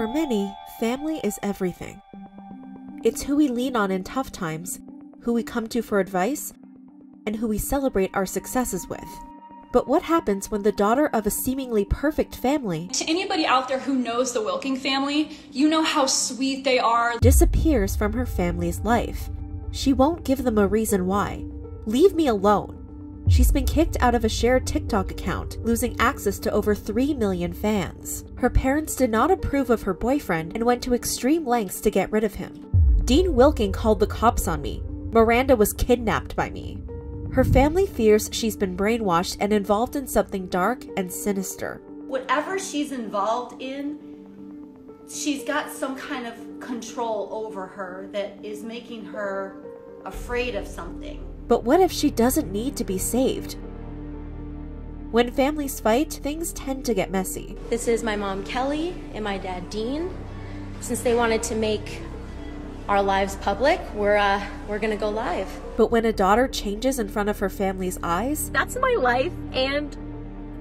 For many, family is everything. It's who we lean on in tough times, who we come to for advice, and who we celebrate our successes with. But what happens when the daughter of a seemingly perfect family, to anybody out there who knows the Wilking family, you know how sweet they are, disappears from her family's life? She won't give them a reason why. Leave me alone. She's been kicked out of a shared TikTok account, losing access to over 3 million fans. Her parents did not approve of her boyfriend and went to extreme lengths to get rid of him. Dean Wilking called the cops on me. Miranda was kidnapped by me. Her family fears she's been brainwashed and involved in something dark and sinister. Whatever she's involved in, she's got some kind of control over her that is making her afraid of something. But what if she doesn't need to be saved? When families fight, things tend to get messy. This is my mom, Kelly, and my dad, Dean. Since they wanted to make our lives public, we're gonna go live. But when a daughter changes in front of her family's eyes, that's my life, and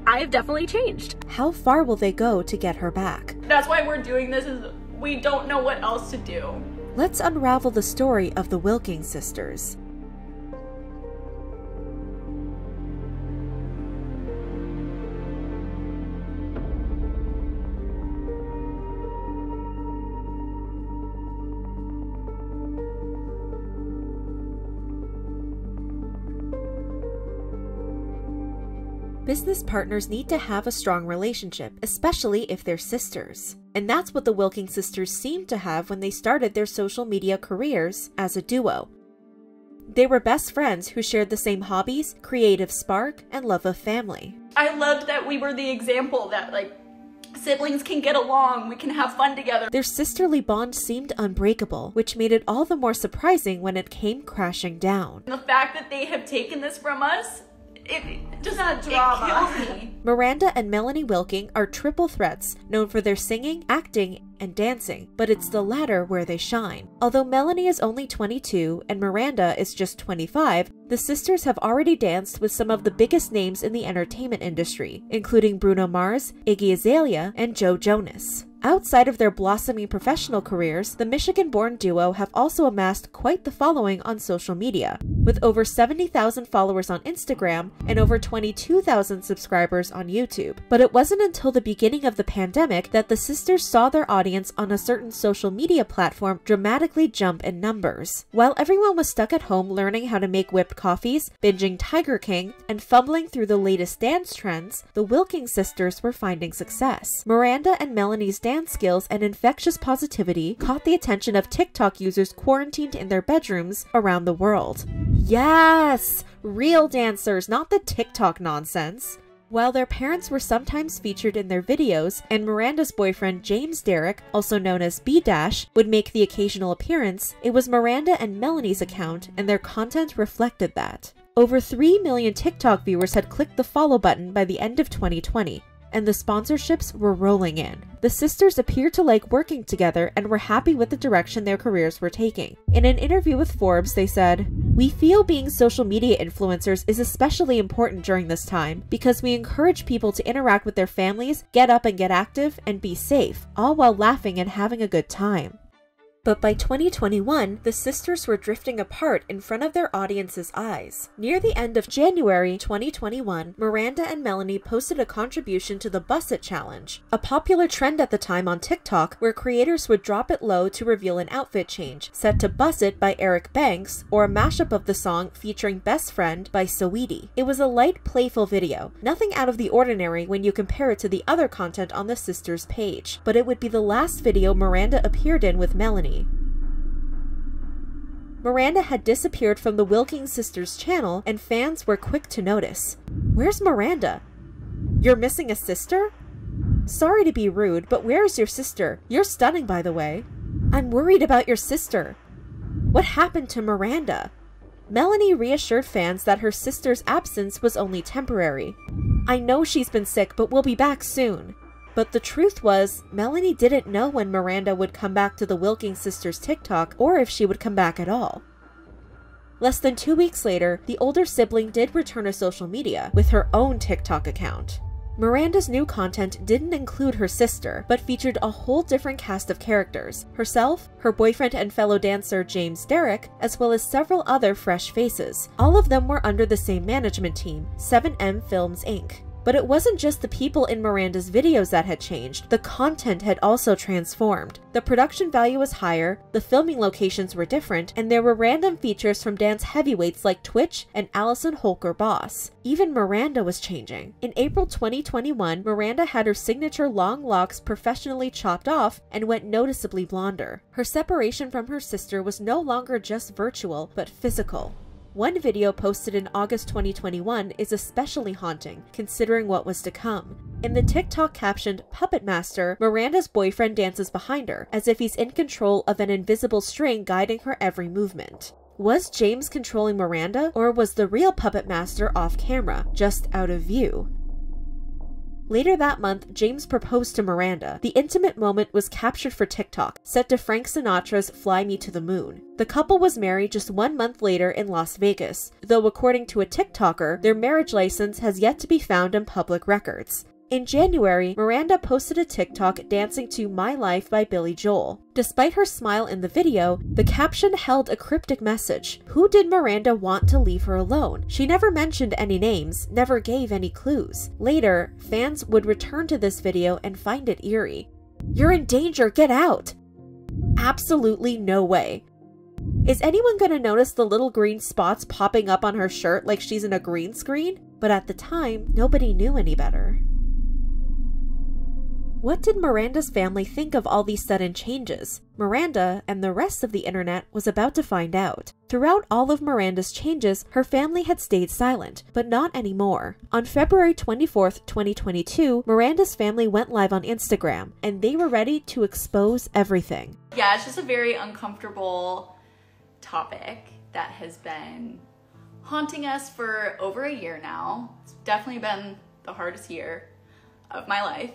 I've definitely changed. How far will they go to get her back? That's why we're doing this, is we don't know what else to do. Let's unravel the story of the Wilking sisters. Business partners need to have a strong relationship, especially if they're sisters. And that's what the Wilking sisters seemed to have when they started their social media careers as a duo. They were best friends who shared the same hobbies, creative spark, and love of family. I loved that we were the example that, like, siblings can get along, we can have fun together. Their sisterly bond seemed unbreakable, which made it all the more surprising when it came crashing down. The fact that they have taken this from us, it kills me. Miranda and Melanie Wilking are triple threats, known for their singing, acting, and dancing, but it's the latter where they shine. Although Melanie is only 22 and Miranda is just 25, the sisters have already danced with some of the biggest names in the entertainment industry, including Bruno Mars, Iggy Azalea, and Joe Jonas. Outside of their blossoming professional careers, the Michigan-born duo have also amassed quite the following on social media, with over 70,000 followers on Instagram and over 22,000 subscribers on YouTube. But it wasn't until the beginning of the pandemic that the sisters saw their audience on a certain social media platform dramatically jump in numbers. While everyone was stuck at home learning how to make whipped coffees, binging Tiger King, and fumbling through the latest dance trends, the Wilking sisters were finding success. Miranda and Melanie's dance skills and infectious positivity caught the attention of TikTok users quarantined in their bedrooms around the world. Yes! Real dancers, not the TikTok nonsense. While their parents were sometimes featured in their videos, and Miranda's boyfriend James Derrick, also known as B-Dash, would make the occasional appearance, it was Miranda and Melanie's account, and their content reflected that. Over 3 million TikTok viewers had clicked the follow button by the end of 2020. And the sponsorships were rolling in. The sisters appeared to like working together and were happy with the direction their careers were taking. In an interview with Forbes, they said, "We feel being social media influencers is especially important during this time because we encourage people to interact with their families, get up and get active, and be safe, all while laughing and having a good time." But by 2021, the sisters were drifting apart in front of their audience's eyes. Near the end of January 2021, Miranda and Melanie posted a contribution to the Bust It Challenge, a popular trend at the time on TikTok where creators would drop it low to reveal an outfit change, set to Bust It by Eric Banks, or a mashup of the song featuring Best Friend by Saweetie. It was a light, playful video, nothing out of the ordinary when you compare it to the other content on the sisters' page, but it would be the last video Miranda appeared in with Melanie. Miranda had disappeared from the Wilking sisters' channel, and fans were quick to notice. "Where's Miranda? You're missing a sister? Sorry to be rude, but where's your sister? You're stunning, by the way. I'm worried about your sister. What happened to Miranda?" Melanie reassured fans that her sister's absence was only temporary. "I know she's been sick, but we'll be back soon." But the truth was, Melanie didn't know when Miranda would come back to the Wilking sisters' TikTok or if she would come back at all. Less than 2 weeks later, the older sibling did return to social media with her own TikTok account. Miranda's new content didn't include her sister, but featured a whole different cast of characters: herself, her boyfriend and fellow dancer James Derrick, as well as several other fresh faces. All of them were under the same management team, 7M Films Inc. But it wasn't just the people in Miranda's videos that had changed, the content had also transformed. The production value was higher, the filming locations were different, and there were random features from dance heavyweights like Twitch and Allison Holker Boss. Even Miranda was changing. In April 2021, Miranda had her signature long locks professionally chopped off and went noticeably blonder. Her separation from her sister was no longer just virtual, but physical. One video posted in August 2021 is especially haunting, considering what was to come. In the TikTok captioned "Puppet Master," Miranda's boyfriend dances behind her, as if he's in control of an invisible string guiding her every movement. Was James controlling Miranda, or was the real Puppet Master off camera, just out of view? Later that month, James proposed to Miranda. The intimate moment was captured for TikTok, set to Frank Sinatra's "Fly Me to the Moon." The couple was married just 1 month later in Las Vegas, though according to a TikToker, their marriage license has yet to be found in public records. In January, Miranda posted a TikTok dancing to "My Life" by Billy Joel. Despite her smile in the video, the caption held a cryptic message. Who did Miranda want to leave her alone? She never mentioned any names, never gave any clues. Later, fans would return to this video and find it eerie. "You're in danger, get out!" Absolutely no way. Is anyone gonna notice the little green spots popping up on her shirt like she's in a green screen? But at the time, nobody knew any better. What did Miranda's family think of all these sudden changes? Miranda, and the rest of the internet, was about to find out. Throughout all of Miranda's changes, her family had stayed silent, but not anymore. On February 24th, 2022, Miranda's family went live on Instagram, and they were ready to expose everything. Yeah, it's just a very uncomfortable topic that has been haunting us for over a year now. It's definitely been the hardest year of my life.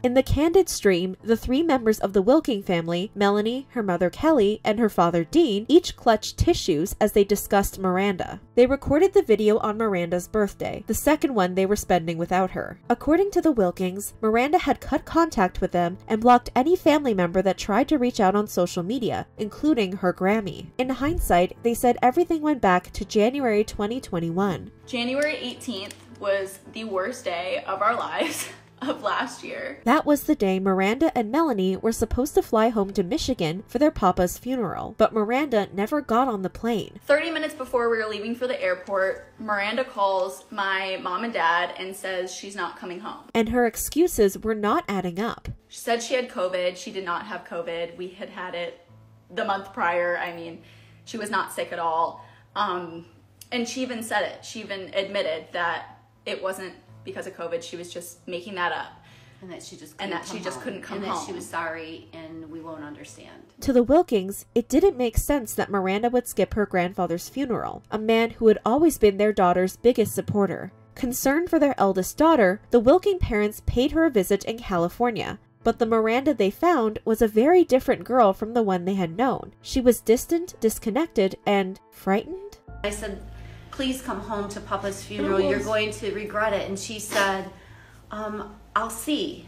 In the candid stream, the 3 members of the Wilking family, Melanie, her mother Kelly, and her father Dean, each clutched tissues as they discussed Miranda. They recorded the video on Miranda's birthday, the second one they were spending without her. According to the Wilkings, Miranda had cut contact with them and blocked any family member that tried to reach out on social media, including her Grammy. In hindsight, they said everything went back to January 2021. January 18th was the worst day of our lives. Of last year. That was the day Miranda and Melanie were supposed to fly home to Michigan for their papa's funeral, but Miranda never got on the plane. 30 minutes before we were leaving for the airport, Miranda calls my mom and dad and says she's not coming home. And her excuses were not adding up. She said she had COVID. She did not have COVID. We had had it the month prior. I mean, she was not sick at all. And she even said it. She even admitted that it wasn't because of COVID. She was just making that up. And that she just couldn't come home. And that she was sorry and we won't understand. To the Wilkings, it didn't make sense that Miranda would skip her grandfather's funeral, a man who had always been their daughter's biggest supporter. Concerned for their eldest daughter, the Wilking parents paid her a visit in California. But the Miranda they found was a very different girl from the one they had known. She was distant, disconnected, and frightened. I said, "Please come home to Papa's funeral. You're going to regret it." And she said, I'll see.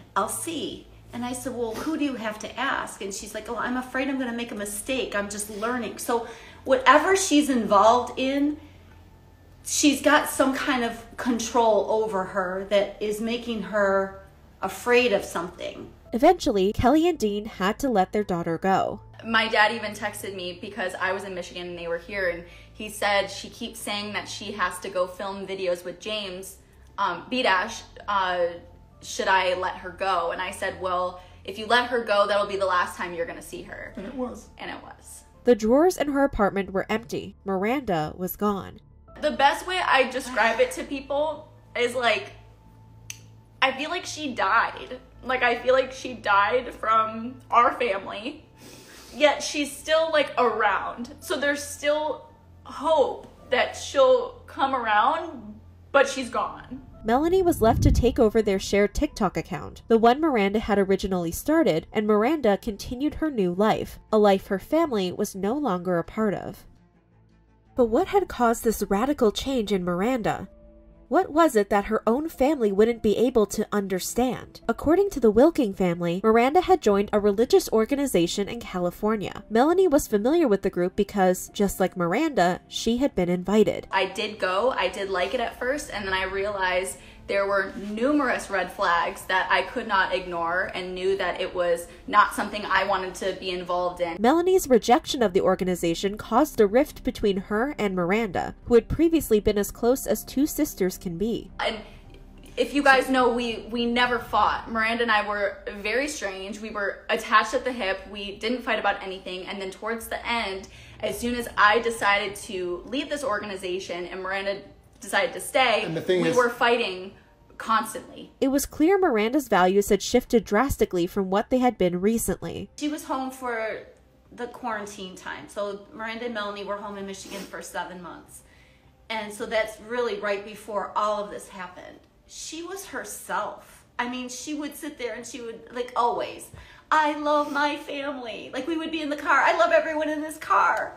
And I said, "Well, who do you have to ask?" And she's like, "Oh, I'm afraid I'm going to make a mistake. I'm just learning." So whatever she's involved in, she's got some kind of control over her that is making her afraid of something. Eventually, Kelly and Dean had to let their daughter go. My dad even texted me because I was in Michigan and they were here, and he said she keeps saying that she has to go film videos with James, B-Dash, should I let her go? And I said, well, if you let her go, that'll be the last time you're gonna see her. And it was. And it was. The drawers in her apartment were empty. Miranda was gone. The best way I describe it to people is like, I feel like she died. Like, I feel like she died from our family, yet she's still like around. So there's still hope that she'll come around, but she's gone. Melanie was left to take over their shared TikTok account, the one Miranda had originally started, and Miranda continued her new life, a life her family was no longer a part of. But what had caused this radical change in Miranda? What was it that her own family wouldn't be able to understand? According to the Wilking family, Miranda had joined a religious organization in California. Melanie was familiar with the group because, just like Miranda, she had been invited. I did go, I did like it at first, and then I realized there were numerous red flags that I could not ignore and knew that it was not something I wanted to be involved in. Melanie's rejection of the organization caused a rift between her and Miranda, who had previously been as close as two sisters can be. And if you guys know, we never fought. Miranda and I were very strange. We were attached at the hip. We didn't fight about anything. And then towards the end, as soon as I decided to leave this organization and Miranda decided to stay, we were fighting constantly. It was clear Miranda's values had shifted drastically from what they had been recently. She was home for the quarantine time. So Miranda and Melanie were home in Michigan for 7 months. And so that's really right before all of this happened. She was herself. I mean, she would sit there and she would, like always, I love my family. Like we would be in the car. I love everyone in this car.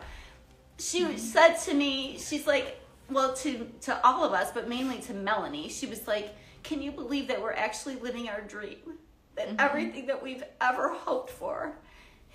She said to me, she's like, well, to all of us, but mainly to Melanie, she was like, can you believe that we're actually living our dream? That everything that we've ever hoped for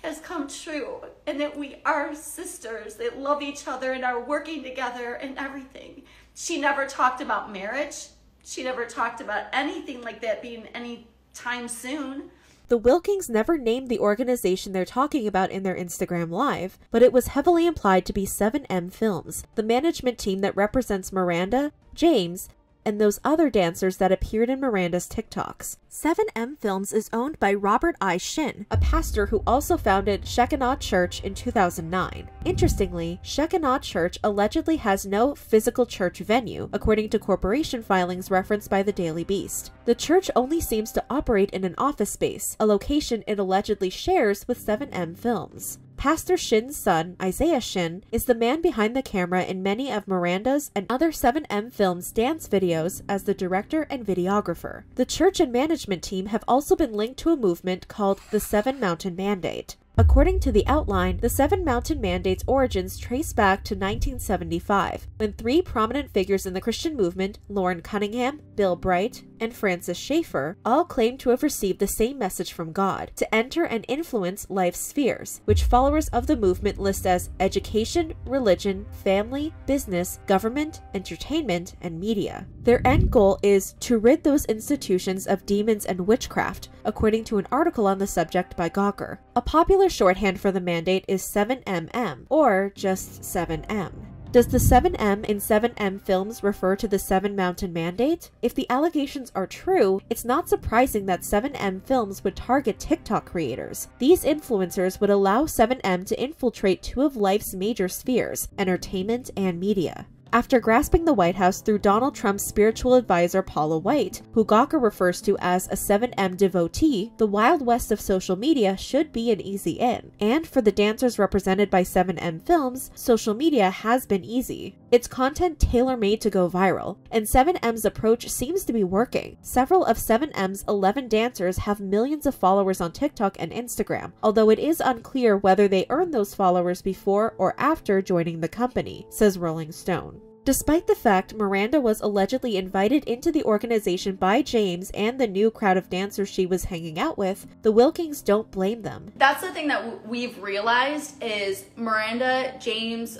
has come true, and that we are sisters that love each other and are working together and everything. She never talked about marriage. She never talked about anything like that being any time soon. The Wilkings never named the organization they're talking about in their Instagram Live, but it was heavily implied to be 7M Films, the management team that represents Miranda, James, and those other dancers that appeared in Miranda's TikToks. 7M Films is owned by Robert I. Shin, a pastor who also founded Shekinah Church in 2009. Interestingly, Shekinah Church allegedly has no physical church venue, according to corporation filings referenced by the Daily Beast. The church only seems to operate in an office space, a location it allegedly shares with 7M Films. Pastor Shin's son, Isaiah Shin, is the man behind the camera in many of Miranda's and other 7M Films dance videos as the director and videographer. The church and management team have also been linked to a movement called the Seven Mountain Mandate. According to the outline, the Seven Mountain Mandate's origins trace back to 1975, when three prominent figures in the Christian movement, Lauren Cunningham, Bill Bright, and Francis Schaeffer, all claimed to have received the same message from God, to enter and influence life's spheres, which followers of the movement list as education, religion, family, business, government, entertainment, and media. Their end goal is to rid those institutions of demons and witchcraft, according to an article on the subject by Gawker. A popular shorthand for the mandate is 7MM, or just 7M. Does the 7M in 7M Films refer to the Seven Mountain Mandate? If the allegations are true, it's not surprising that 7M Films would target TikTok creators. These influencers would allow 7M to infiltrate two of life's major spheres, entertainment and media. After grasping the White House through Donald Trump's spiritual advisor Paula White, who Gawker refers to as a 7M devotee, the Wild West of social media should be an easy in. And for the dancers represented by 7M Films, social media has been easy. It's content tailor-made to go viral, and 7M's approach seems to be working. Several of 7M's 11 dancers have millions of followers on TikTok and Instagram, although it is unclear whether they earned those followers before or after joining the company, says Rolling Stone. Despite the fact Miranda was allegedly invited into the organization by James and the new crowd of dancers she was hanging out with, the Wilkings don't blame them. That's the thing that we've realized is Miranda, James,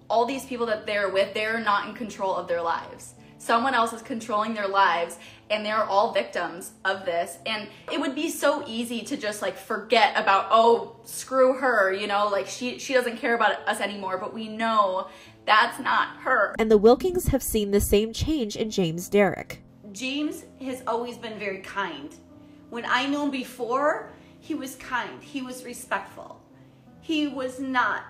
all these people that they're with, they're not in control of their lives. Someone else is controlling their lives, and they're all victims of this. And it would be so easy to just like forget about, oh, screw her, you know, like she doesn't care about us anymore, but we know that's not her. And the Wilkings have seen the same change in James Derrick. James has always been very kind. When I knew him before, he was kind. He was respectful. He was not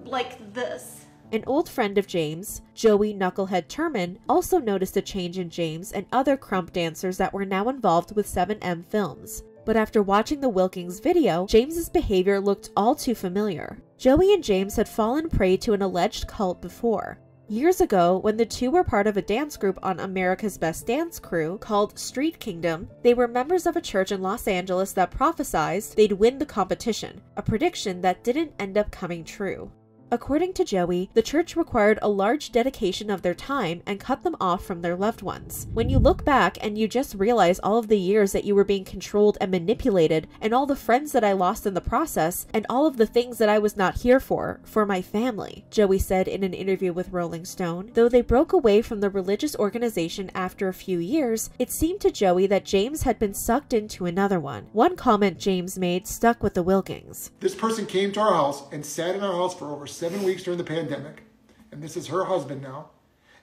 like this. An old friend of James, Joey Knucklehead Turman, also noticed a change in James and other Crump dancers that were now involved with 7M Films. But after watching the Wilkings video, James's behavior looked all too familiar. Joey and James had fallen prey to an alleged cult before. Years ago, when the two were part of a dance group on America's Best Dance Crew called Street Kingdom, they were members of a church in Los Angeles that prophesized they'd win the competition, a prediction that didn't end up coming true. According to Joey, the church required a large dedication of their time and cut them off from their loved ones. When you look back and you just realize all of the years that you were being controlled and manipulated, and all the friends that I lost in the process, and all of the things that I was not here for my family, Joey said in an interview with Rolling Stone. Though they broke away from the religious organization after a few years, it seemed to Joey that James had been sucked into another one. One comment James made stuck with the Wilkings. This person came to our house and sat in our house for over 7 weeks during the pandemic, and this is her husband now,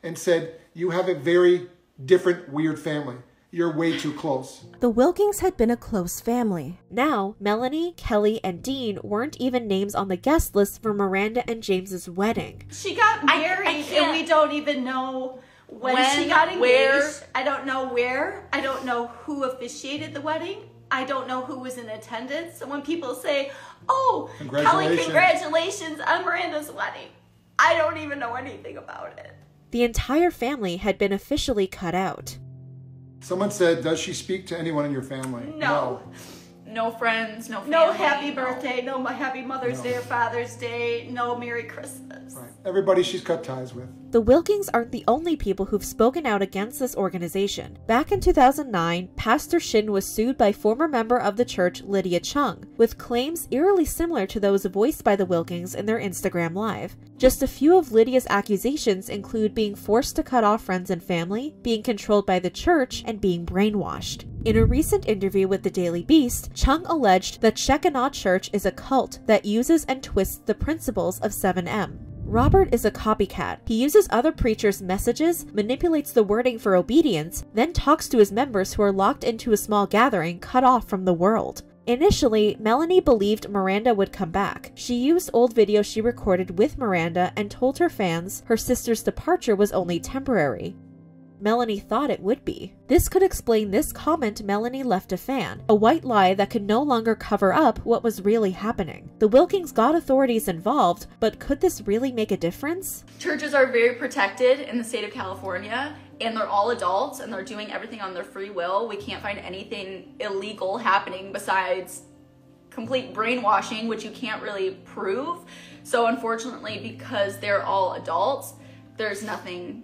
and said, "You have a very different, weird family. You're way too close." The Wilkings had been a close family. Now, Melanie, Kelly, and Dean weren't even names on the guest list for Miranda and James's wedding. She got married and we don't even know when she got engaged. Where. I don't know where. I don't know who officiated the wedding. I don't know who was in attendance. So when people say, "Oh, Kelly, congratulations on Miranda's wedding," I don't even know anything about it. The entire family had been officially cut out. Someone said, "Does she speak to anyone in your family?" No. No friends, no family. No happy birthday, no happy Mother's Day or Father's Day, no Merry Christmas. Right. Everybody she's cut ties with. The Wilkings aren't the only people who've spoken out against this organization. Back in 2009, Pastor Shin was sued by former member of the church Lydia Chung, with claims eerily similar to those voiced by the Wilkings in their Instagram Live. Just a few of Lydia's accusations include being forced to cut off friends and family, being controlled by the church, and being brainwashed. In a recent interview with the Daily Beast, Chung alleged that Shekinah Church is a cult that uses and twists the principles of 7M. Robert is a copycat. He uses other preachers' messages, manipulates the wording for obedience, then talks to his members who are locked into a small gathering cut off from the world. Initially, Melanie believed Miranda would come back. She used old videos she recorded with Miranda and told her fans her sister's departure was only temporary. Melanie thought it would be. This could explain this comment Melanie left a fan, a white lie that could no longer cover up what was really happening. The Wilkings got authorities involved, but could this really make a difference? Churches are very protected in the state of California, and they're all adults and they're doing everything on their free will. We can't find anything illegal happening besides complete brainwashing, which you can't really prove. So unfortunately, because they're all adults, there's nothing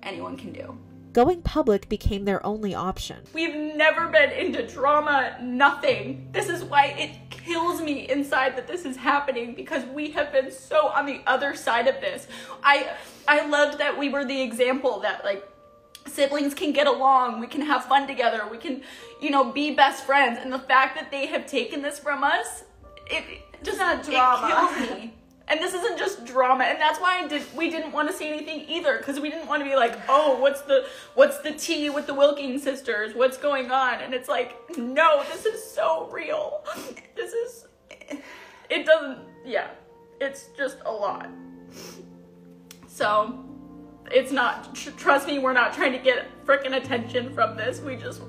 anyone can do. Going public became their only option. We've never been into drama, nothing. This is why it kills me inside that this is happening, because we have been so on the other side of this. I loved that we were the example that, like, siblings can get along, we can have fun together, we can, you know, be best friends. And the fact that they have taken this from us, it just not drama. It kills me. And this isn't just drama, and that's why we didn't want to say anything either, because we didn't want to be like, "Oh, what's the tea with the Wilkins sisters? What's going on?" And it's like, no, this is so real. It's just a lot. So, it's not, trust me, we're not trying to get frickin' attention from this. We just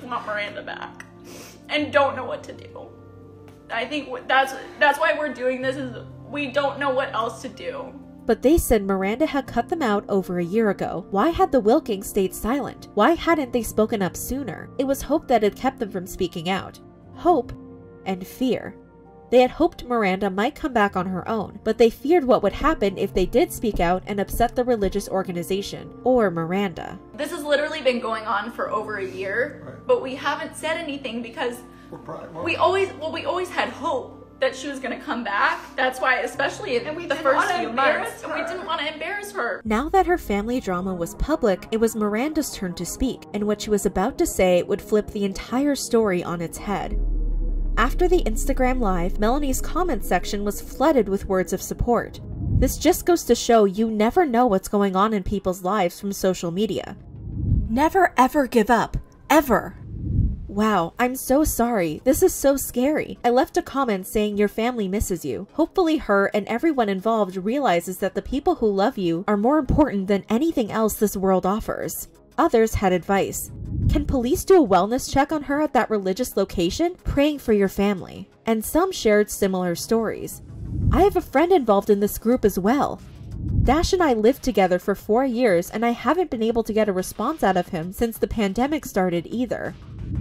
want Miranda back, and don't know what to do. I think that's why we're doing this, is we don't know what else to do. But they said Miranda had cut them out over a year ago. Why had the Wilkings stayed silent? Why hadn't they spoken up sooner? It was hope that had kept them from speaking out. Hope and fear. They had hoped Miranda might come back on her own, but they feared what would happen if they did speak out and upset the religious organization, or Miranda. This has literally been going on for over a year, right, but we haven't said anything because we always had hope that she was going to come back. That's why, especially in the first few months, we didn't want to embarrass her. Now that her family drama was public, it was Miranda's turn to speak, and what she was about to say would flip the entire story on its head. After the Instagram Live, Melanie's comment section was flooded with words of support. This just goes to show you never know what's going on in people's lives from social media. Never ever give up. Ever. Wow, I'm so sorry. This is so scary. I left a comment saying your family misses you. Hopefully her and everyone involved realizes that the people who love you are more important than anything else this world offers. Others had advice. Can police do a wellness check on her at that religious location? Praying for your family. And some shared similar stories. I have a friend involved in this group as well. Dash and I lived together for 4 years and I haven't been able to get a response out of him since the pandemic started either.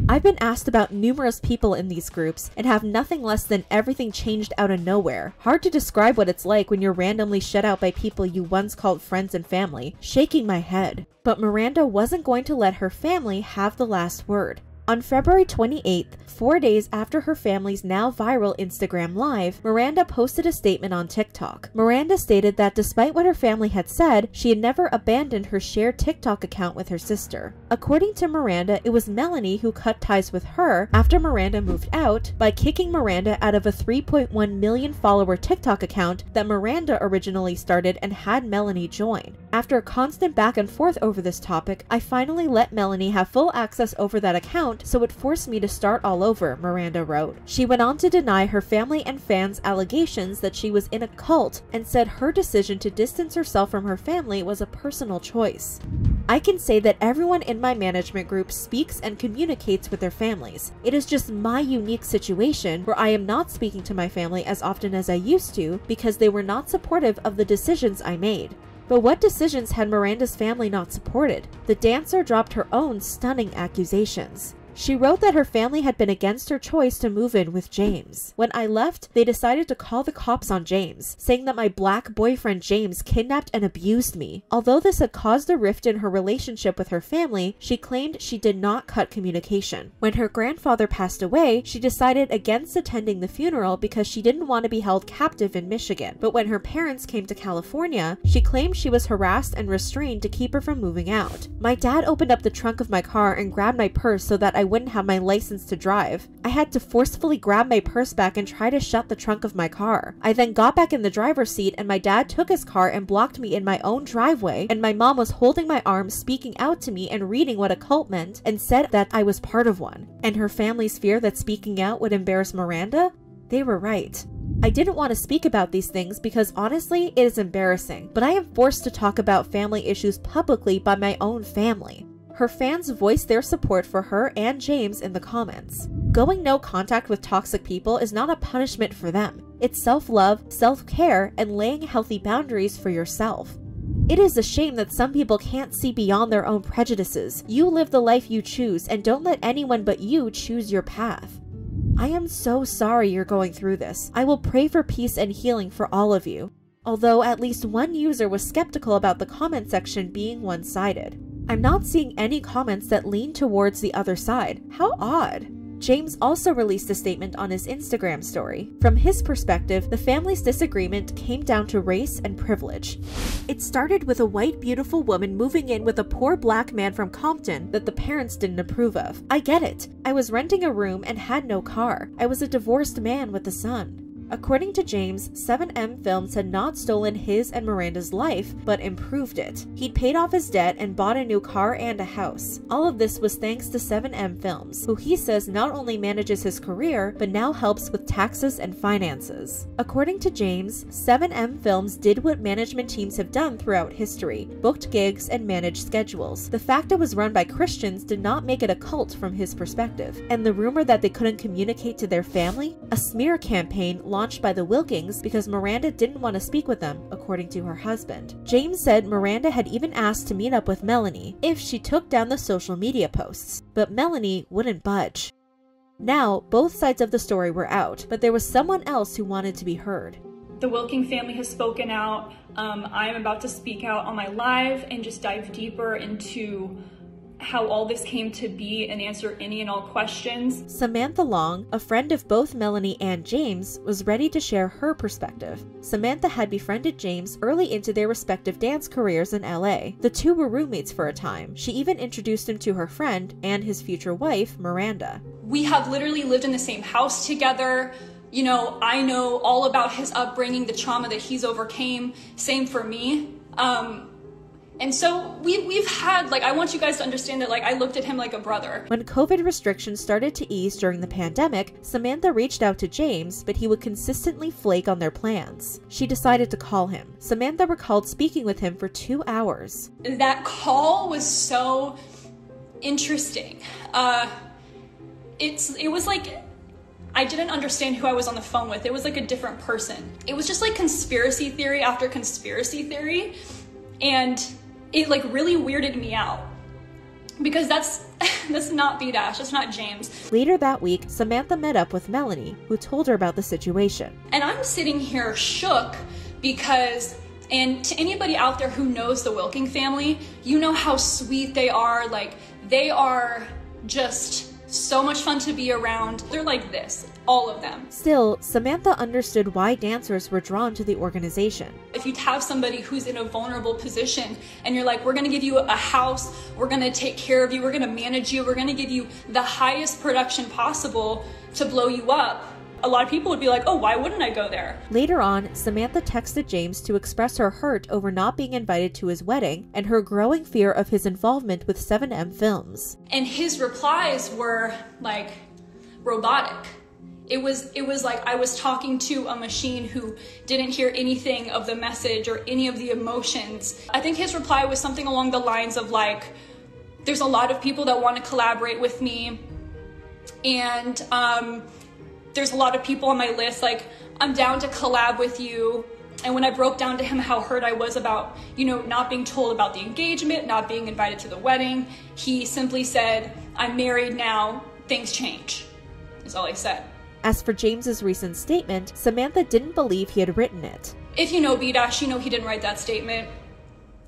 I've been asked about numerous people in these groups and have nothing less than everything changed out of nowhere. Hard to describe what it's like when you're randomly shut out by people you once called friends and family, shaking my head. But Miranda wasn't going to let her family have the last word. On February 28th, 4 days after her family's now viral Instagram Live, Miranda posted a statement on TikTok. Miranda stated that despite what her family had said, she had never abandoned her shared TikTok account with her sister. According to Miranda, it was Melanie who cut ties with her after Miranda moved out by kicking Miranda out of a 3.1 million follower TikTok account that Miranda originally started and had Melanie join. After a constant back and forth over this topic, I finally let Melanie have full access over that account, so it forced me to start all over, Miranda wrote. She went on to deny her family and fans' allegations that she was in a cult and said her decision to distance herself from her family was a personal choice. I can say that everyone in my management group speaks and communicates with their families. It is just my unique situation where I am not speaking to my family as often as I used to because they were not supportive of the decisions I made. But what decisions had Miranda's family not supported? The dancer dropped her own stunning accusations. She wrote that her family had been against her choice to move in with James. When I left, they decided to call the cops on James, saying that my black boyfriend James kidnapped and abused me. Although this had caused a rift in her relationship with her family, she claimed she did not cut communication. When her grandfather passed away, she decided against attending the funeral because she didn't want to be held captive in Michigan. But when her parents came to California, she claimed she was harassed and restrained to keep her from moving out. My dad opened up the trunk of my car and grabbed my purse so that I wouldn't have my license to drive. I had to forcefully grab my purse back and try to shut the trunk of my car. I then got back in the driver's seat and my dad took his car and blocked me in my own driveway, and my mom was holding my arm, speaking out to me and reading what a cult meant and said that I was part of one. And her family's fear that speaking out would embarrass Miranda? They were right. I didn't want to speak about these things because honestly, it is embarrassing, but I am forced to talk about family issues publicly by my own family. Her fans voiced their support for her and James in the comments. Going no contact with toxic people is not a punishment for them. It's self-love, self-care, and laying healthy boundaries for yourself. It is a shame that some people can't see beyond their own prejudices. You live the life you choose and don't let anyone but you choose your path. I am so sorry you're going through this. I will pray for peace and healing for all of you. Although at least one user was skeptical about the comment section being one-sided. I'm not seeing any comments that lean towards the other side. How odd. James also released a statement on his Instagram story. From his perspective, the family's disagreement came down to race and privilege. It started with a white, beautiful woman moving in with a poor black man from Compton that the parents didn't approve of. I get it. I was renting a room and had no car. I was a divorced man with a son. According to James, 7M Films had not stolen his and Miranda's life, but improved it. He'd paid off his debt and bought a new car and a house. All of this was thanks to 7M Films, who he says not only manages his career, but now helps with taxes and finances. According to James, 7M Films did what management teams have done throughout history, booked gigs and managed schedules. The fact it was run by Christians did not make it a cult from his perspective. And the rumor that they couldn't communicate to their family? A smear campaign launched by the Wilkings because Miranda didn't want to speak with them, according to her husband. James said Miranda had even asked to meet up with Melanie if she took down the social media posts, but Melanie wouldn't budge. Now, both sides of the story were out, but there was someone else who wanted to be heard. The Wilking family has spoken out. I am about to speak out on my live and just dive deeper into how all this came to be and answer any and all questions. Samantha Long, a friend of both Melanie and James, was ready to share her perspective. Samantha had befriended James early into their respective dance careers in LA. The two were roommates for a time. She even introduced him to her friend and his future wife, Miranda. We have literally lived in the same house together. You know, I know all about his upbringing, the trauma that he's overcame. Same for me. And so we've had, I want you guys to understand that, I looked at him like a brother. When COVID restrictions started to ease during the pandemic, Samantha reached out to James, but he would consistently flake on their plans. She decided to call him. Samantha recalled speaking with him for 2 hours. That call was so interesting. It was like, I didn't understand who I was on the phone with. It was like a different person. It was just like conspiracy theory after conspiracy theory. And it really weirded me out because that's That's not B-Dash, that's not James. Later that week, Samantha met up with Melanie, who told her about the situation. And I'm sitting here shook because, and to anybody out there who knows the Wilking family, you know how sweet they are. Like, they are just so much fun to be around. They're like this, all of them. Still, Samantha understood why dancers were drawn to the organization. If you have somebody who's in a vulnerable position and you're like, we're gonna give you a house, we're gonna take care of you, we're gonna manage you, we're gonna give you the highest production possible to blow you up, a lot of people would be like, oh, why wouldn't I go there? Later on, Samantha texted James to express her hurt over not being invited to his wedding and her growing fear of his involvement with 7M Films. And his replies were like robotic. It was like I was talking to a machine who didn't hear anything of the message or any of the emotions. I think his reply was something along the lines of like, there's a lot of people that want to collaborate with me, and there's a lot of people on my list, like, I'm down to collab with you. And when I broke down to him how hurt I was about, you know, not being told about the engagement, not being invited to the wedding, he simply said, I'm married now, things change, is all he said. As for James's recent statement, Samantha didn't believe he had written it. If you know B-Dash, you know he didn't write that statement.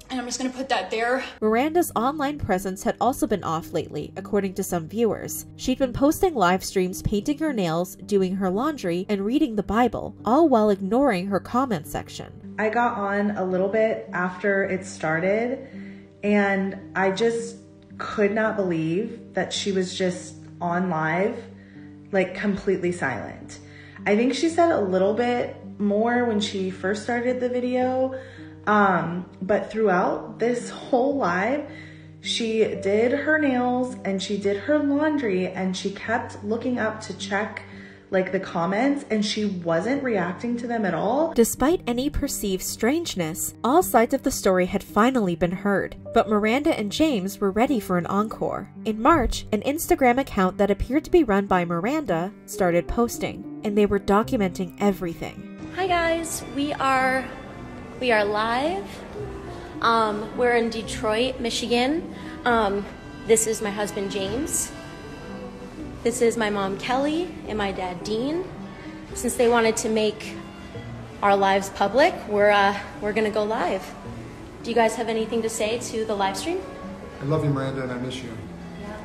And I'm just gonna put that there. Miranda's online presence had also been off lately, according to some viewers. She'd been posting live streams painting her nails, doing her laundry, and reading the Bible, all while ignoring her comment section. I got on a little bit after it started, and I just could not believe that she was just on live, like completely silent. I think she said a little bit more when she first started the video, but throughout this whole live, she did her nails and she did her laundry and she kept looking up to check like the comments, and she wasn't reacting to them at all. Despite any perceived strangeness, all sides of the story had finally been heard, but Miranda and James were ready for an encore. In March, an Instagram account that appeared to be run by Miranda started posting, and they were documenting everything. Hi guys, we are live. We're in Detroit, Michigan. This is my husband James. This is my mom Kelly and my dad Dean. Since they wanted to make our lives public, we're gonna go live. Do you guys have anything to say to the live stream? I love you, Miranda, and I miss you. Yeah,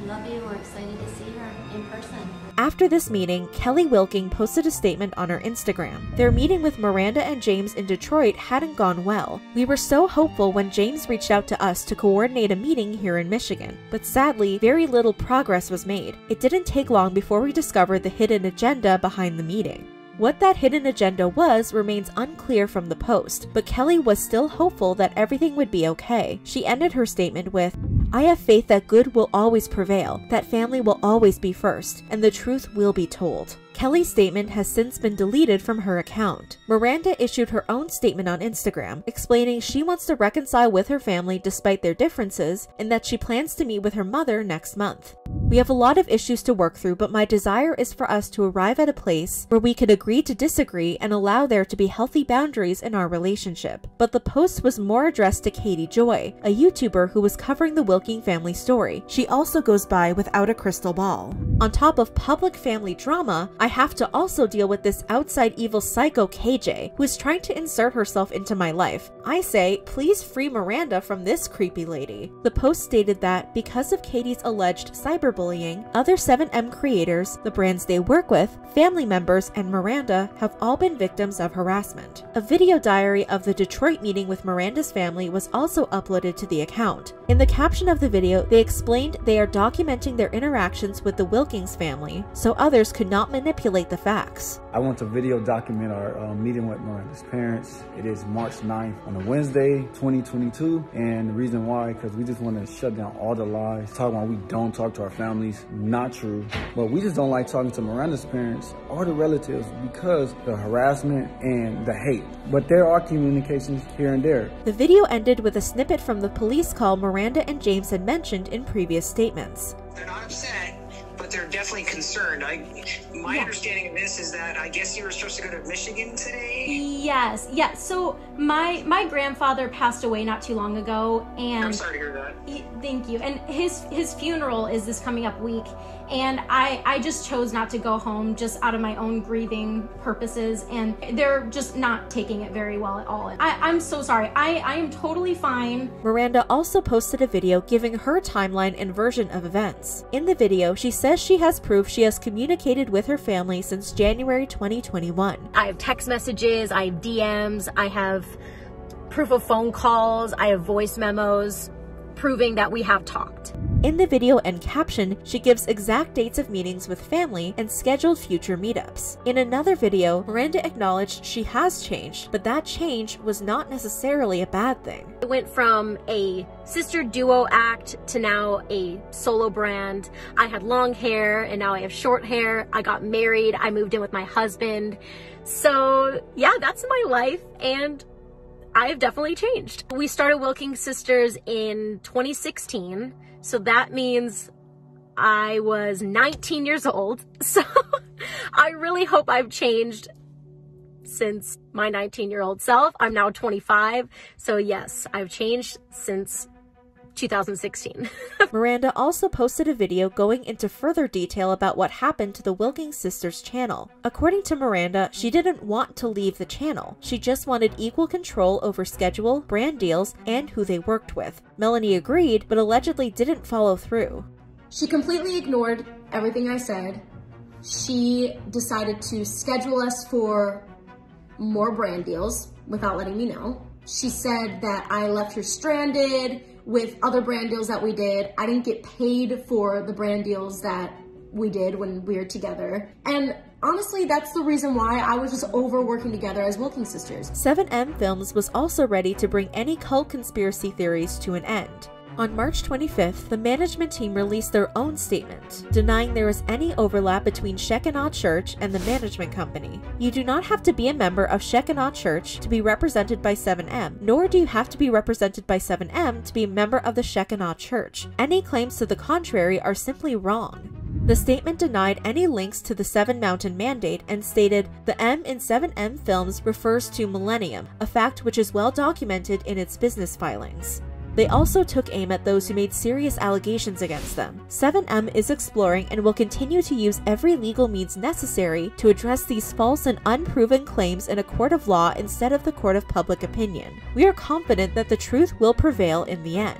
love you. We're excited to see her in person. After this meeting, Kelly Wilking posted a statement on her Instagram. Their meeting with Miranda and James in Detroit hadn't gone well. We were so hopeful when James reached out to us to coordinate a meeting here in Michigan, but sadly, very little progress was made. It didn't take long before we discovered the hidden agenda behind the meeting. What that hidden agenda was remains unclear from the post, but Kelly was still hopeful that everything would be okay. She ended her statement with, I have faith that good will always prevail, that family will always be first, and the truth will be told. Kelly's statement has since been deleted from her account. Miranda issued her own statement on Instagram, explaining she wants to reconcile with her family despite their differences, and that she plans to meet with her mother next month. We have a lot of issues to work through, but my desire is for us to arrive at a place where we could agree to disagree and allow there to be healthy boundaries in our relationship. But the post was more addressed to Katie Joy, a YouTuber who was covering the Wilking family story. She also goes by Without a Crystal Ball. On top of public family drama, I have to also deal with this outside evil psycho KJ, who is trying to insert herself into my life. I say, please free Miranda from this creepy lady. The post stated that because of Katie's alleged cyberbullying, other 7M creators, the brands they work with, family members, and Miranda have all been victims of harassment. A video diary of the Detroit meeting with Miranda's family was also uploaded to the account. In the caption of the video, they explained they are documenting their interactions with the Wilkings family so others could not manipulate the facts. I want to video document our meeting with Miranda's parents. It is March 9th on a Wednesday, 2022. And the reason why, because we just want to shut down all the lies, talking about we don't talk to our families, not true. But we just don't like talking to Miranda's parents or the relatives because the harassment and the hate. But there are communications here and there. The video ended with a snippet from the police call Miranda and James had mentioned in previous statements. They're not upset, but they're definitely concerned. My understanding of this is that I guess you were supposed to go to Michigan today. Yes. So my grandfather passed away not too long ago, and I'm sorry to hear that. Thank you. And his funeral is this coming up week, and I just chose not to go home just out of my own grieving purposes, and they're just not taking it very well at all. I'm so sorry. I am totally fine. Miranda also posted a video giving her timeline and version of events. In the video, she says she has proof she has communicated with her family since January 2021. I have text messages, I have DMs, I have proof of phone calls, I have voice memos proving that we have talked. In the video and caption, she gives exact dates of meetings with family and scheduled future meetups. In another video, Miranda acknowledged she has changed, but that change was not necessarily a bad thing. I went from a sister duo act to now a solo brand. I had long hair and now I have short hair. I got married. I moved in with my husband. So yeah, that's my life, and I have definitely changed. We started Wilking Sisters in 2016. So that means I was 19 years old. So I really hope I've changed since my 19-year-old self. I'm now 25. So yes, I've changed since 2016. Miranda also posted a video going into further detail about what happened to the Wilking Sisters channel. According to Miranda, she didn't want to leave the channel. She just wanted equal control over schedule, brand deals, and who they worked with. Melanie agreed, but allegedly didn't follow through. She completely ignored everything I said. She decided to schedule us for more brand deals without letting me know. She said that I left her stranded with other brand deals that we did. I didn't get paid for the brand deals that we did when we were together. And honestly, that's the reason why I was just overworking together as Wilking Sisters. 7M Films was also ready to bring any cult conspiracy theories to an end. On March 25th, the management team released their own statement, denying there was any overlap between Shekinah Church and the management company. You do not have to be a member of Shekinah Church to be represented by 7M, nor do you have to be represented by 7M to be a member of the Shekinah Church. Any claims to the contrary are simply wrong. The statement denied any links to the Seven Mountain Mandate and stated, "The M in 7M Films refers to Millennium, a fact which is well documented in its business filings." They also took aim at those who made serious allegations against them. 7M is exploring and will continue to use every legal means necessary to address these false and unproven claims in a court of law instead of the court of public opinion. We are confident that the truth will prevail in the end.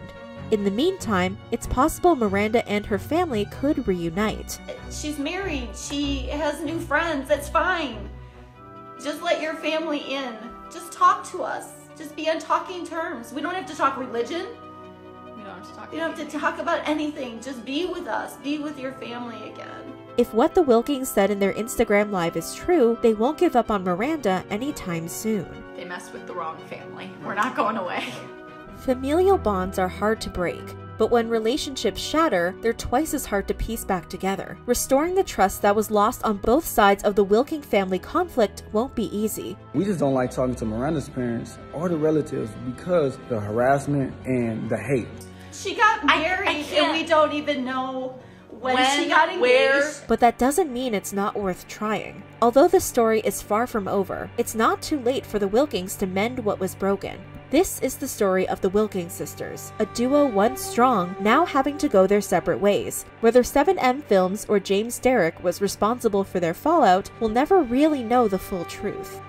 In the meantime, it's possible Miranda and her family could reunite. She's married. She has new friends. That's fine. Just let your family in. Just talk to us. Just be on talking terms. We don't have to talk religion. We don't have to talk. You don't have to talk about anything. Just be with us. Be with your family again. If what the Wilkings said in their Instagram Live is true, they won't give up on Miranda anytime soon. They messed with the wrong family. We're not going away. Familial bonds are hard to break, but when relationships shatter, they're twice as hard to piece back together. Restoring the trust that was lost on both sides of the Wilking family conflict won't be easy. We just don't like talking to Miranda's parents or the relatives because the harassment and the hate. She got married and we don't even know when she got engaged. Where. But that doesn't mean it's not worth trying. Although the story is far from over, it's not too late for the Wilkings to mend what was broken. This is the story of the Wilking sisters, a duo once strong, now having to go their separate ways. Whether 7M Films or James Derrick was responsible for their fallout, we'll never really know the full truth.